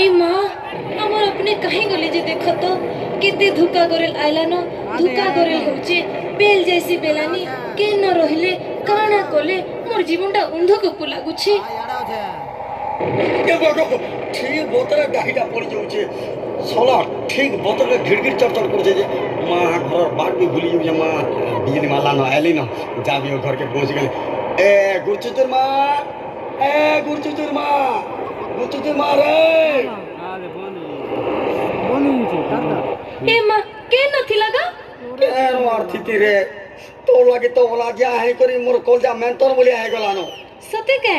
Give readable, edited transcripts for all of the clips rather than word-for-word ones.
ए माँ আমার अपने कहीं गले जे देखो तो केते धोखा करेल आइला न धोखा करेल होचे बेल जैसी बेलानी के न रहिले काना कोले मोर जीवनटा अंधकू लागुछे ए बागो ठीक बोतले डाहिटा पड़ जाउछे सोला ठीक बोतले घिड़घिड़ चढ़चढ़ करछे जे माँ घर बाट भी भूली जाउछे माँ बिजली माला न आइली न जाबियो घर के पहुंच गेले ए गुरचुचुर माँ गुरचुचुर माँ रे ए माँ के नथी लगा केन अर्थी रे तो लगे तो बोला जा है करी मोर कलजा मेंटर बोलिया है गलानो सते के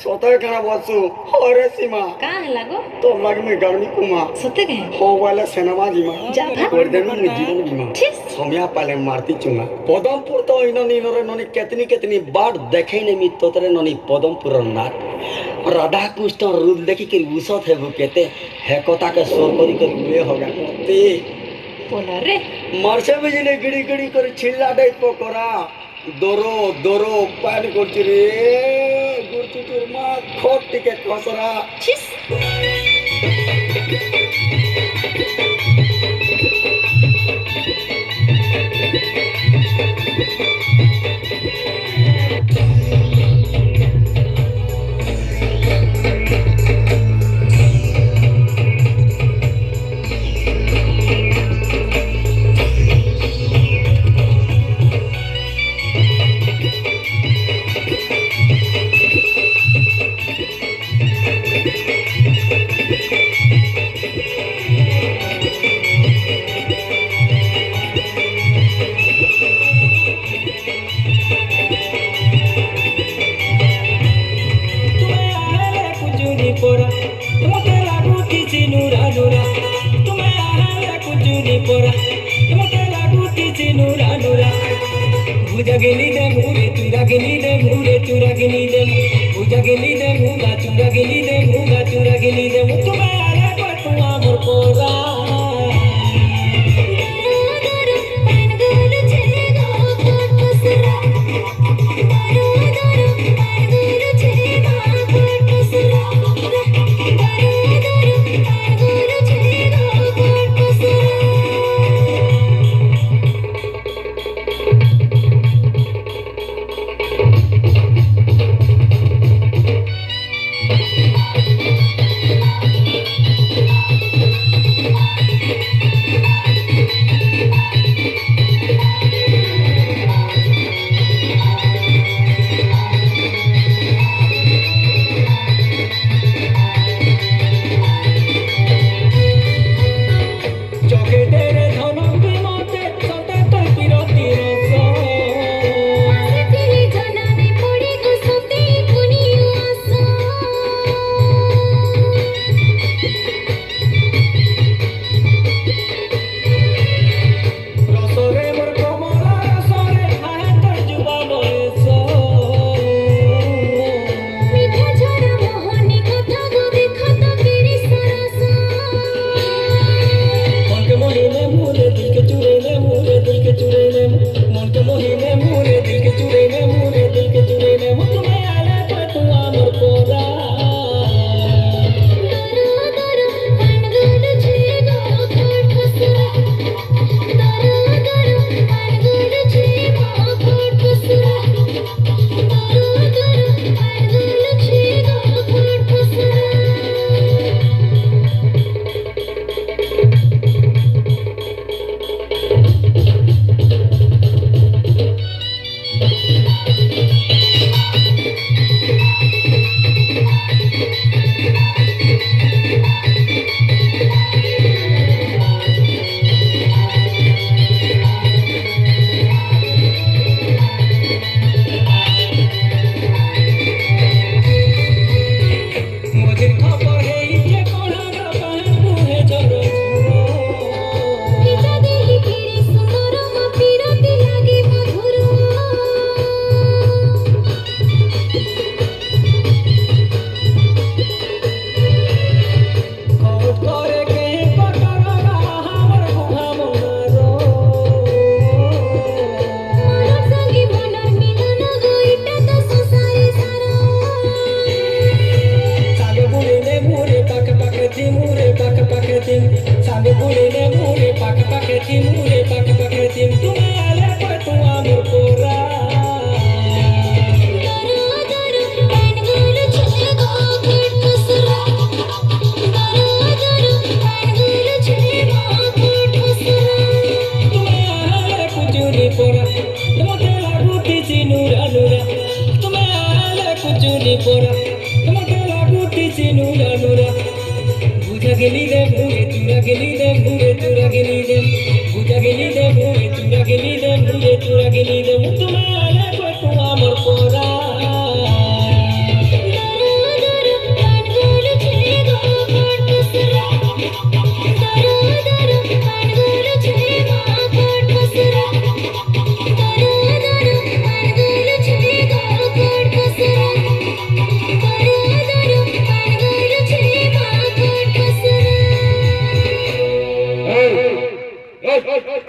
सोते कना बसु अरे सीमा का है लागो तो लग में गर्मी कुमा सते के हो वाला सिनेमा जी मां जा भाग कर देना में जीवन बीमा ठीक सोमिया पाले मारती चुंगा पदमपुर तो इनो नीनरे ननी केतनी बार देखे ने मी तोतरे ननी पदमपुर नाट राधा कृष्ण रूप देखी के उसत है वो कहते है कोता के सोर करी कर उले होगा ते बोला रे मारसे बिजली गिड़ी गिड़ी कर छिल्ला दे पकोरा दोरो दोरो पान करछि रे गुरचुचुर मा खोट टिके खसरा छिस Ujagini dem ure turagini dem ure turagini dem ujagini dem uga turagini dem uga turagini dem tume ale patwa mor pora गेली दे मुरे चुरा गेली दे मुरे चुरा गेली दे पूजा गेली दे मुरे चुरा गेली दे मुरे चुरा गेली दे तुम्हारे पटुआ मोर पोरा